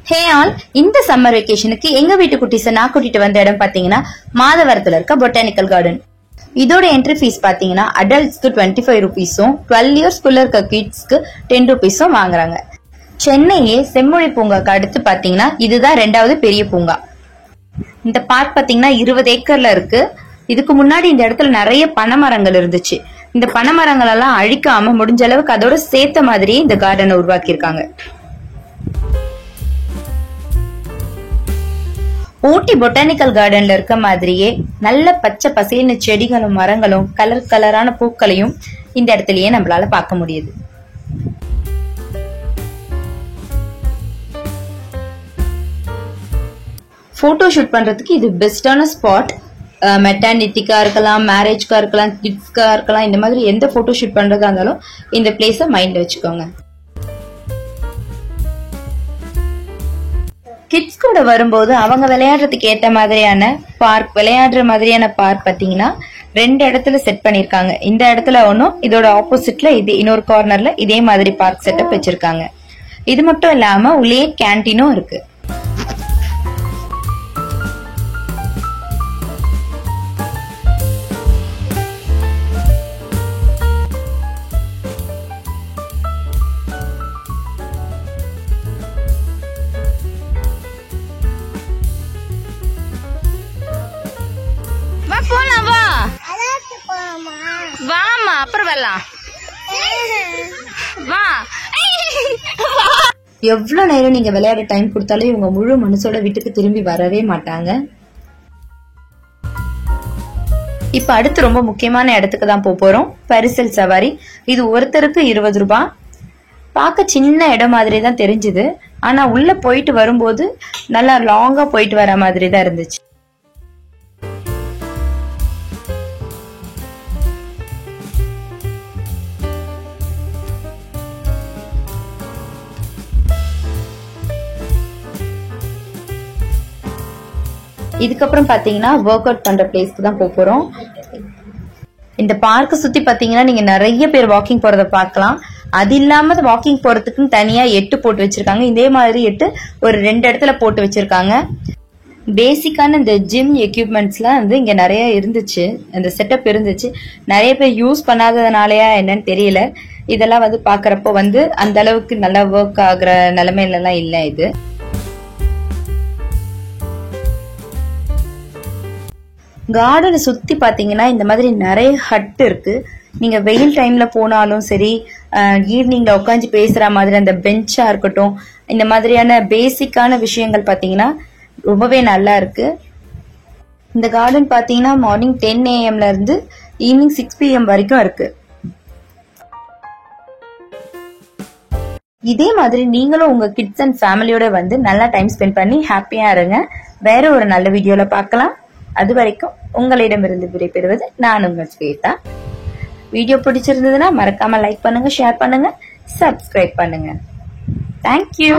Hey all, இந்த summer வெக்கேஷனுக்கு எங்க வீட்டு குட்டிஸை நான் கூட்டிட்டு வந்த இடம் பாத்தீங்கன்னா மாதவரத்துல இருக்க பொட்டானிக்கல் கார்டன். இதோட என்ட்ரி ஃபீஸ் பாத்தீங்கன்னா அடல்ட்ஸ்க்கு 25 ரூபீஸும் 12 இயர்ஸ்க்குள்ள இருக்க கிட்ஸ்க்கு 10 ரூபீஸும் வாங்குறாங்க. சென்னையே செம்மொழி பூங்காக்கு அடுத்து பாத்தீங்கன்னா இதுதான் 2வது பெரிய பூங்கா. இந்த பார்க் பாத்தீங்கன்னா 20 ஏக்கர்ல இருக்கு. இதுக்கு முன்னாடி இந்த இடத்துல நிறைய பனைமரங்கள் இருந்துச்சு. இந்த பனைமரங்கள் எல்லாம் அழிக்காம முடிஞ்ச அளவுக்கு அதோட சேர்த்த மாதிரியே இந்த கார்டனை உருவாக்கி இருக்காங்க. ஊட்டி பொட்டானிக்கல் கார்டன்ல இருக்க மாதிரியே நல்ல பச்சை பசேல்னு செடிகளும் மரங்களும் கலர் கலரான பூக்களையும் இந்த இடத்துலயே நம்மளால பார்க்க முடியுது. போட்டோ ஷூட் பண்றதுக்கு இது பெஸ்டான ஸ்பாட். மெட்டர்னிட்டிக்கா இருக்கலாம், மேரேஜ்க்கா இருக்கலாம், கிட்ஸ்க்கா இருக்கலாம். இந்த மாதிரி எந்த போட்டோ ஷூட் பண்றதா இருந்தாலும் இந்த பிளேஸ மைண்ட்ல வச்சுக்கோங்க. கிட்ஸ் கூட வரும்போது அவங்க விளையாடுறதுக்கு ஏற்ற மாதிரியான பார்க், விளையாடுற மாதிரியான பார்க் பாத்தீங்கன்னா 2 இடத்துல செட் பண்ணிருக்காங்க. இந்த இடத்துல ஒன்னும், இதோட ஆப்போசிட்ல இது இன்னொரு கார்னர்ல இதே மாதிரி பார்க் செட்டப் வச்சிருக்காங்க. இது மட்டும் இல்லாம உள்ளே கேண்டீனும் இருக்கு. போலாம், வா வாமா, அப்புறம் வரலாம், வா. எவ்வளவு நேரம் நீங்க விளையாட டைம் கொடுத்தாலும் இவங்க முழு மனசோட வீட்டுக்கு திரும்பி வரவே மாட்டாங்க. இப்ப அடுத்து ரொம்ப முக்கியமான இடத்துக்கு தான் போறோம், பரிசல் சவாரி. இது ஒருத்தருக்கு 20 ரூபாய். பார்க்க சின்ன இடம் மாதிரி தான் தெரிஞ்சுது, ஆனா உள்ள போயிட்டு வரும்போது நல்லா லாங்கா போயிட்டு வர மாதிரி தான் இருந்துச்சு. இதுக்கப்புறம் பாத்தீங்கன்னா ஒர்க் அவுட் பண்ற பிளேஸ்க்கு தான் போறோம். இந்த பார்க்க சுத்தி பாத்தீங்கன்னா நீங்க நிறைய பேர் வாக்கிங் போறத பார்க்கலாம். அது இல்லாம வாக்கிங் போறதுக்குன்னு தனியா 8 போட்டு வச்சிருக்காங்க. இதே மாதிரி 8 ஒரு 2 இடத்துல போட்டு வச்சிருக்காங்க. பேசிக்கான இந்த ஜிம் எக்யூப்மெண்ட்ஸ்லாம் வந்து இங்க நிறைய இருந்துச்சு, அந்த செட்டப் இருந்துச்சு. நிறைய பேர் யூஸ் பண்ணாததுனாலயா என்னன்னு தெரியல. இதெல்லாம் வந்து பாக்குறப்போ வந்து அந்த அளவுக்கு நல்லா ஒர்க் ஆகுற நிலைமையில எல்லாம் இல்ல. இது கார்டனை சுத்தி பாத்தீங்கன்னா இந்த மாதிரி நிறைய ஹட் இருக்கு. நீங்க வெயில் டைம்ல போனாலும் சரி, ஈவினிங்ல உட்காந்து பேசுற மாதிரி அந்த பெஞ்சா இருக்கட்டும், இந்த மாதிரியான பேசிக்கான விஷயங்கள் பாத்தீங்கன்னா ரொம்பவே நல்லா இருக்கு. இந்த கார்டன் பாத்தீங்கன்னா மார்னிங் 10 AM இருந்து ஈவினிங் 6 PM வரைக்கும் இருக்கு. இதே மாதிரி நீங்களும் உங்க கிட்ஸ் அண்ட் ஃபேமிலியோட வந்து நல்லா டைம் ஸ்பெண்ட் பண்ணி ஹாப்பியா இருங்க. வேற ஒரு நல்ல வீடியோல பார்க்கலாம். அது வரைக்கும் உங்களிடமிருந்து விடைபெறுவது நான் உங்கள் ஸ்வேதா. வீடியோ பிடிச்சிருந்ததுன்னா மறக்காம லைக் பண்ணுங்க, ஷேர் பண்ணுங்க, சப்ஸ்கிரைப் பண்ணுங்க. தேங்க்யூ.